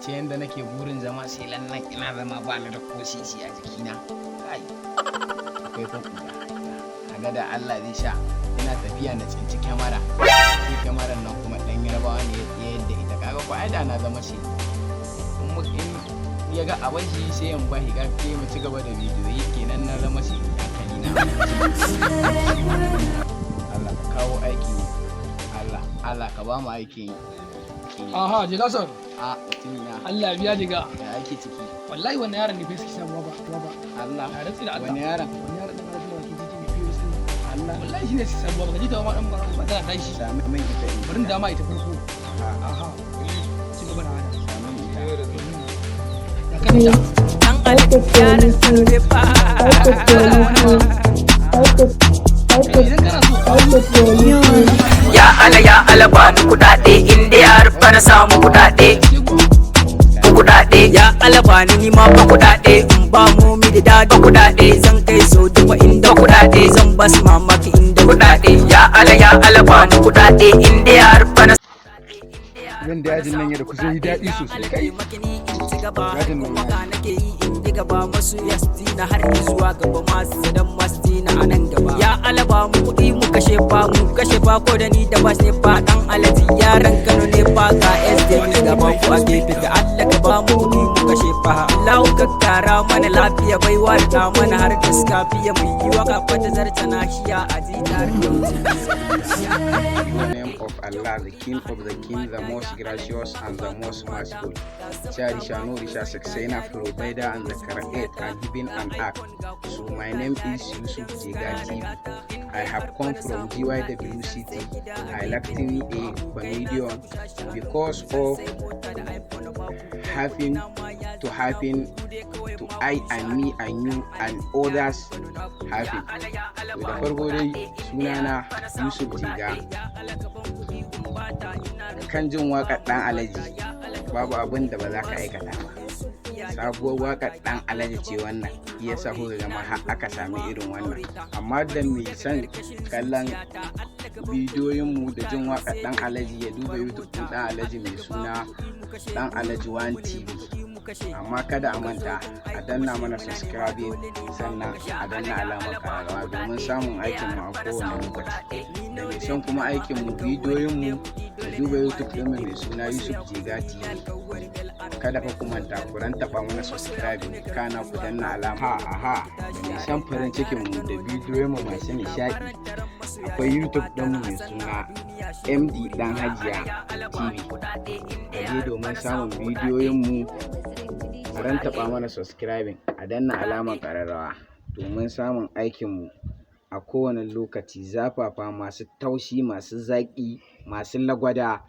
ce yanda nake burin zama sai lannan ina zama ba ni da ko sisi a jikina. Kai. Akwai fa kuda. Kaga da Allah zai sa ina tafiya na tsinci kyamara. Sai kyamarar nan kuma dan Yarbawa ne ya yadda ita. Kaga ko ai da na zama shi. In ya ga abin shi sai in bashi ƙarfi mu ci gaba da bidiyoyi kenan na zama shi hankali na. Allah ka kawo aiki. Allah ka ba mu aikin yi. Aha, jiga son. A mutumina. Allah biya jiga. Ya ake ciki. Wallahi wannan yaron ne fa suke samu ba. Allah. Ya rantsi da Allah. Wani yaron? Wani yaron da ba shi da wakil jiki ne fiye sun. Allah. Wallahi shine suke samu ba. Kaji ta ma dan ba tana tashi. Sami mai ita in. Bari da ma ita farko. Aha. Ci gaba da hada. Sami ita. Ya kanta. Dan alaji yaron Kano ne fa. Idan kana so. Ya ala bani kudade inda ya rufa na samu kudade. Ya ala bani ni ma ba kudade in ba mu mi da dadi kudade zan kai so duba inda kudade zan bas mamaki inda kudade. Ya ala bani kudade inda ya rufa na Zan da yajin nan ya da kusa yi daɗi sosai kai. Yajin nan ya nake yi in gaba masu yasti na har zuwa gaba masu dan masti na anan gaba. Ya alaba mu kuɗi mu kashe fa ko da ni da bas ne fa dan alaji yaran Kano ne fa ga SD ni gaba ku a gefe da Allah ka ba mu kuɗi mu kashe fa. Allah ka kara mana lafiya baiwa da mana har gaska fiye mu yi waka fata zarta na shiya a jidar In the name of Allah, the King of the King, the most gracious and the most merciful. Charisha Nourisha Saxena Provider and the Create and Giving and Act. So my name is Yusuf Jiga TV. I have come from GYW City. I like to be a comedian because of having to happen to I and me and you and others happen. So da farko dai sunana Yusuf Jiga. Kan jin waƙar ɗan alaji babu abin da ba za ka aikata ba. Sabuwar waƙar ɗan alaji ce wannan, ya sa kuka gama har aka sami irin wannan. Amma da mai son kallon bidiyoyinmu da jin waƙar ɗan alaji ya duba YouTube ɗin ɗan alaji mai suna ɗan alaji 1 TV. Amma kada a manta a danna mana subscribe sannan a danna alamar ƙararrawa domin samun aikinmu a kowane lokaci. Da mai son kuma aikinmu bidiyoyinmu da duba YouTube ɗinmu mai suna Yusuf Jiga TV. Kada fa ku manta ku taɓa mana subscribe kana ku danna alama da mai son farin cikinmu da bidiyoyinmu masu nishaɗi. Akwai YouTube ɗinmu mai suna MD Dan Hajiya TV. Kaje domin samun bidiyoyinmu ran taɓa mana subscribing a danna alamar ƙararrawa domin samun aikinmu a kowane lokaci zafafa masu taushi masu zaƙi masu lagwada.